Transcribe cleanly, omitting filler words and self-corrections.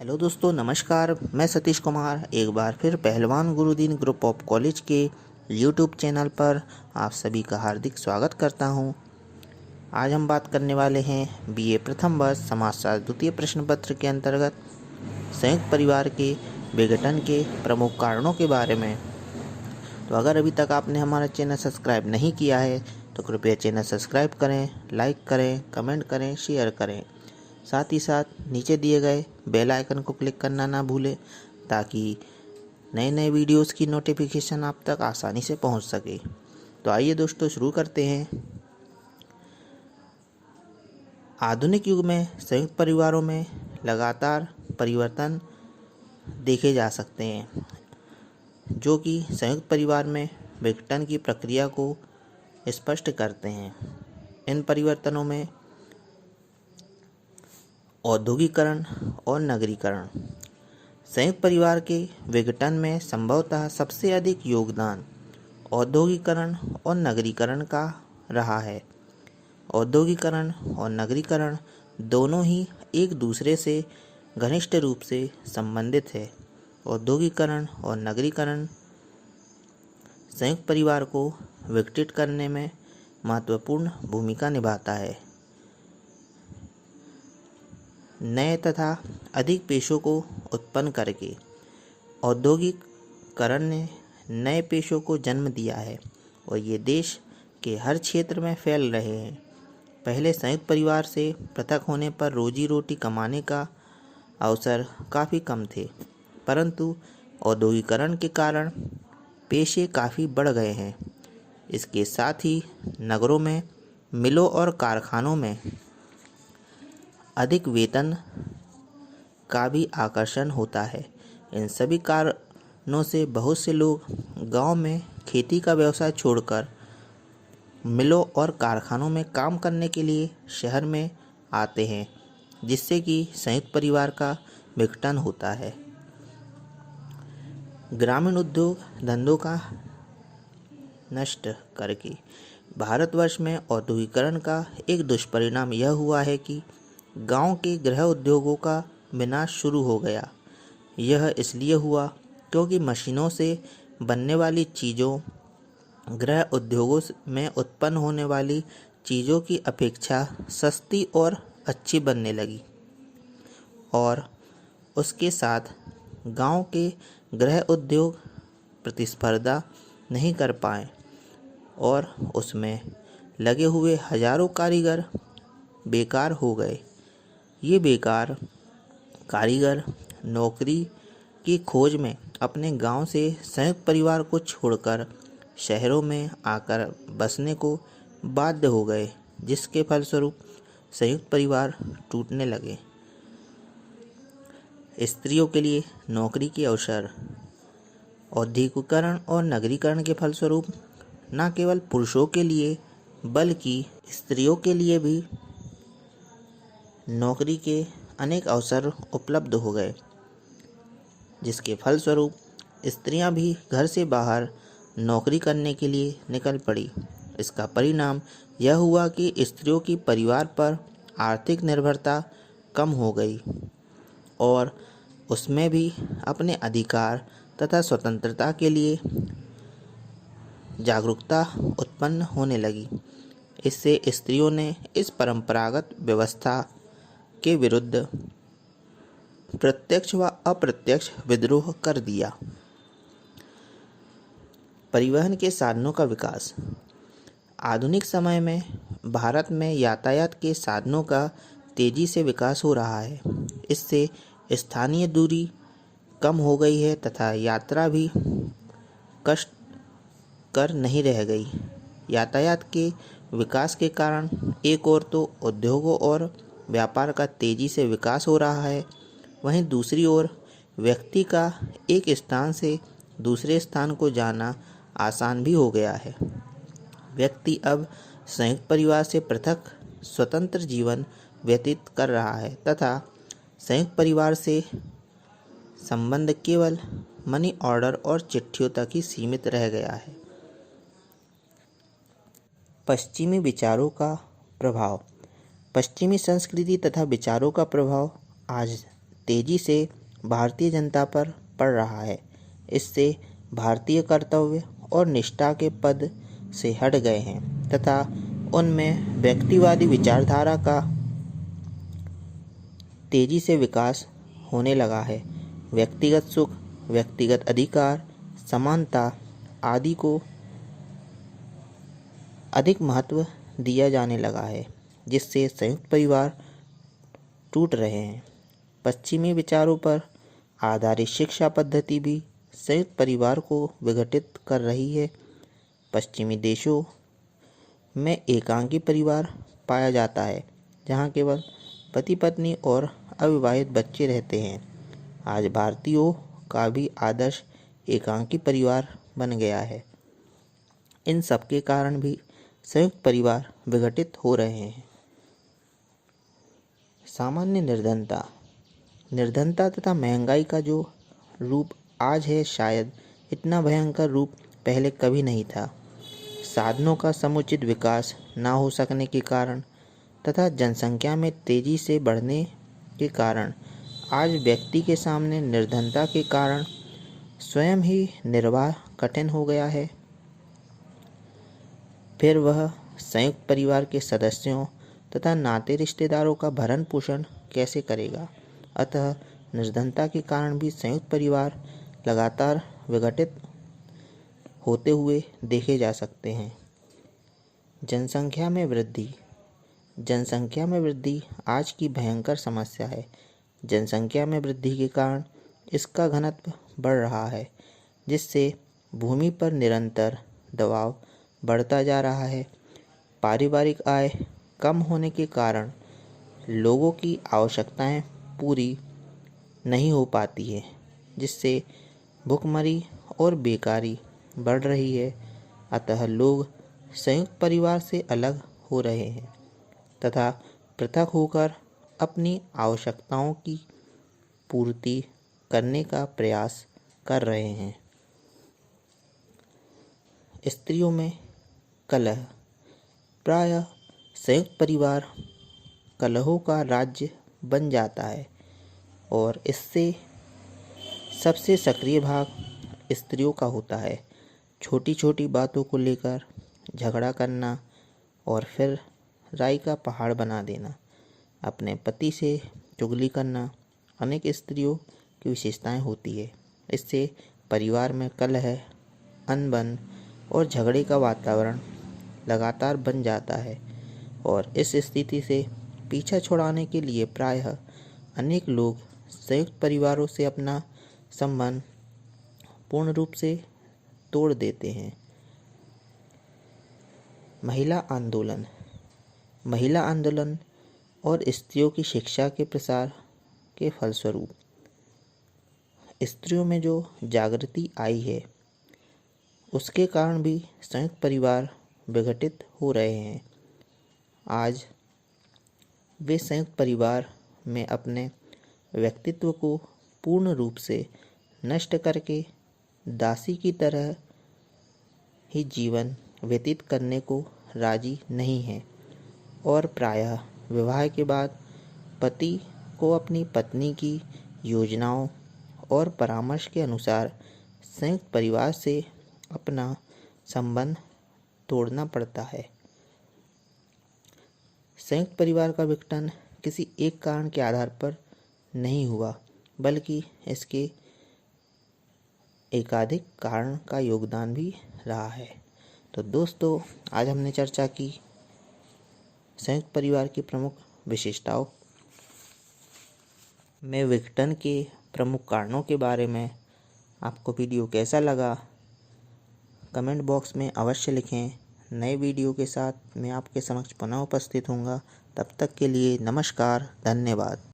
Hello दोस्तों, नमस्कार। मैं सतीश कुमार एक बार फिर पहलवान गुरुदीन ग्रुप ऑफ कॉलेज के यूट्यूब चैनल पर आप सभी का हार्दिक स्वागत करता हूं। आज हम बात करने वाले हैं बीए प्रथम वर्ष समाजशास्त्र द्वितीय प्रश्न पत्र के अंतर्गत संयुक्त परिवार के विघटन के प्रमुख कारणों के बारे में। तो अगर अभी तक आपने हमारा चैनल सब्सक्राइब नहीं किया है तो कृपया चैनल सब्सक्राइब करें, लाइक करें, कमेंट करें, शेयर करें। साथ ही साथ नीचे दिए गए बेल आइकन को क्लिक करना ना भूलें ताकि नए नए वीडियोस की नोटिफिकेशन आप तक आसानी से पहुंच सके। तो आइए दोस्तों, शुरू करते हैं। आधुनिक युग में संयुक्त परिवारों में लगातार परिवर्तन देखे जा सकते हैं जो कि संयुक्त परिवार में विघटन की प्रक्रिया को स्पष्ट करते हैं। इन परिवर्तनों में औद्योगिकरण और नगरीकरण। संयुक्त परिवार के विघटन में संभवतः सबसे अधिक योगदान औद्योगिकरण और नगरीकरण का रहा है। औद्योगिकरण और नगरीकरण दोनों ही एक दूसरे से घनिष्ठ रूप से संबंधित है। औद्योगिकरण और नगरीकरण संयुक्त परिवार को विघटित करने में महत्वपूर्ण भूमिका निभाता है। नए तथा अधिक पेशों को उत्पन्न करके औद्योगिकरण ने नए पेशों को जन्म दिया है और ये देश के हर क्षेत्र में फैल रहे हैं। पहले संयुक्त परिवार से पृथक होने पर रोजी रोटी कमाने का अवसर काफ़ी कम थे, परंतु औद्योगिकरण के कारण पेशे काफ़ी बढ़ गए हैं। इसके साथ ही नगरों में मिलों और कारखानों में अधिक वेतन का भी आकर्षण होता है। इन सभी कारणों से बहुत से लोग गांव में खेती का व्यवसाय छोड़कर मिलों और कारखानों में काम करने के लिए शहर में आते हैं, जिससे कि संयुक्त परिवार का विघटन होता है। ग्रामीण उद्योग धंधों का नष्ट करके भारतवर्ष में औद्योगिकरण का एक दुष्परिणाम यह हुआ है कि गांव के गृह उद्योगों का विनाश शुरू हो गया। यह इसलिए हुआ क्योंकि मशीनों से बनने वाली चीज़ों गृह उद्योगों में उत्पन्न होने वाली चीज़ों की अपेक्षा सस्ती और अच्छी बनने लगी और उसके साथ गांव के गृह उद्योग प्रतिस्पर्धा नहीं कर पाए और उसमें लगे हुए हजारों कारीगर बेकार हो गए। ये बेकार कारीगर नौकरी की खोज में अपने गांव से संयुक्त परिवार को छोड़कर शहरों में आकर बसने को बाध्य हो गए, जिसके फलस्वरूप संयुक्त परिवार टूटने लगे। स्त्रियों के लिए नौकरी के अवसर। औद्योगिकरण और नगरीकरण के फलस्वरूप न केवल पुरुषों के लिए बल्कि स्त्रियों के लिए भी नौकरी के अनेक अवसर उपलब्ध हो गए, जिसके फलस्वरूप स्त्रियां भी घर से बाहर नौकरी करने के लिए निकल पड़ी। इसका परिणाम यह हुआ कि स्त्रियों की परिवार पर आर्थिक निर्भरता कम हो गई और उसमें भी अपने अधिकार तथा स्वतंत्रता के लिए जागरूकता उत्पन्न होने लगी। इससे स्त्रियों ने इस परंपरागत व्यवस्था के विरुद्ध प्रत्यक्ष व अप्रत्यक्ष विद्रोह कर दिया। परिवहन के साधनों का विकास। आधुनिक समय में भारत में यातायात के साधनों का तेजी से विकास हो रहा है। इससे स्थानीय दूरी कम हो गई है तथा यात्रा भी कष्टकर नहीं रह गई। यातायात के विकास के कारण एक ओर तो उद्योगों और व्यापार का तेजी से विकास हो रहा है, वहीं दूसरी ओर व्यक्ति का एक स्थान से दूसरे स्थान को जाना आसान भी हो गया है। व्यक्ति अब संयुक्त परिवार से पृथक स्वतंत्र जीवन व्यतीत कर रहा है तथा संयुक्त परिवार से संबंध केवल मनी ऑर्डर और चिट्ठियों तक ही सीमित रह गया है। पश्चिमी विचारों का प्रभाव। पश्चिमी संस्कृति तथा विचारों का प्रभाव आज तेजी से भारतीय जनता पर पड़ रहा है। इससे भारतीय कर्तव्य और निष्ठा के पद से हट गए हैं तथा उनमें व्यक्तिवादी विचारधारा का तेजी से विकास होने लगा है। व्यक्तिगत सुख, व्यक्तिगत अधिकार, समानता आदि को अधिक महत्व दिया जाने लगा है, जिससे संयुक्त परिवार टूट रहे हैं। पश्चिमी विचारों पर आधारित शिक्षा पद्धति भी संयुक्त परिवार को विघटित कर रही है। पश्चिमी देशों में एकांकी परिवार पाया जाता है, जहां केवल पति पत्नी और अविवाहित बच्चे रहते हैं। आज भारतीयों का भी आदर्श एकांकी परिवार बन गया है। इन सब के कारण भी संयुक्त परिवार विघटित हो रहे हैं। सामान्य निर्धनता तथा महंगाई का जो रूप आज है, शायद इतना भयंकर रूप पहले कभी नहीं था। साधनों का समुचित विकास ना हो सकने के कारण तथा जनसंख्या में तेजी से बढ़ने के कारण आज व्यक्ति के सामने निर्धनता के कारण स्वयं ही निर्वाह कठिन हो गया है। फिर वह संयुक्त परिवार के सदस्यों तथा नाते रिश्तेदारों का भरण पोषण कैसे करेगा। अतः निर्धनता के कारण भी संयुक्त परिवार लगातार विघटित होते हुए देखे जा सकते हैं। जनसंख्या में वृद्धि आज की भयंकर समस्या है। जनसंख्या में वृद्धि के कारण इसका घनत्व बढ़ रहा है, जिससे भूमि पर निरंतर दबाव बढ़ता जा रहा है। पारिवारिक आय कम होने के कारण लोगों की आवश्यकताएं पूरी नहीं हो पाती है, जिससे भुखमरी और बेकारी बढ़ रही है। अतः लोग संयुक्त परिवार से अलग हो रहे हैं तथा पृथक होकर अपनी आवश्यकताओं की पूर्ति करने का प्रयास कर रहे हैं। स्त्रियों में कलह। प्रायः संयुक्त परिवार कलहों का राज्य बन जाता है और इससे सबसे सक्रिय भाग स्त्रियों का होता है। छोटी छोटी बातों को लेकर झगड़ा करना और फिर राई का पहाड़ बना देना, अपने पति से चुगली करना अनेक स्त्रियों की विशेषताएं होती है। इससे परिवार में कलह, अनबन और झगड़े का वातावरण लगातार बन जाता है और इस स्थिति से पीछा छुड़ाने के लिए प्रायः अनेक लोग संयुक्त परिवारों से अपना संबंध पूर्ण रूप से तोड़ देते हैं। महिला आंदोलन और स्त्रियों की शिक्षा के प्रसार के फलस्वरूप स्त्रियों में जो जागृति आई है, उसके कारण भी संयुक्त परिवार विघटित हो रहे हैं। आज वे संयुक्त परिवार में अपने व्यक्तित्व को पूर्ण रूप से नष्ट करके दासी की तरह ही जीवन व्यतीत करने को राजी नहीं हैं और प्रायः विवाह के बाद पति को अपनी पत्नी की योजनाओं और परामर्श के अनुसार संयुक्त परिवार से अपना संबंध तोड़ना पड़ता है। संयुक्त परिवार का विघटन किसी एक कारण के आधार पर नहीं हुआ, बल्कि इसके एकाधिक कारण का योगदान भी रहा है। तो दोस्तों, आज हमने चर्चा की संयुक्त परिवार की प्रमुख विशेषताओं में विघटन के प्रमुख कारणों के बारे में। आपको वीडियो कैसा लगा कमेंट बॉक्स में अवश्य लिखें। नए वीडियो के साथ मैं आपके समक्ष पुनः उपस्थित होऊंगा। तब तक के लिए नमस्कार, धन्यवाद।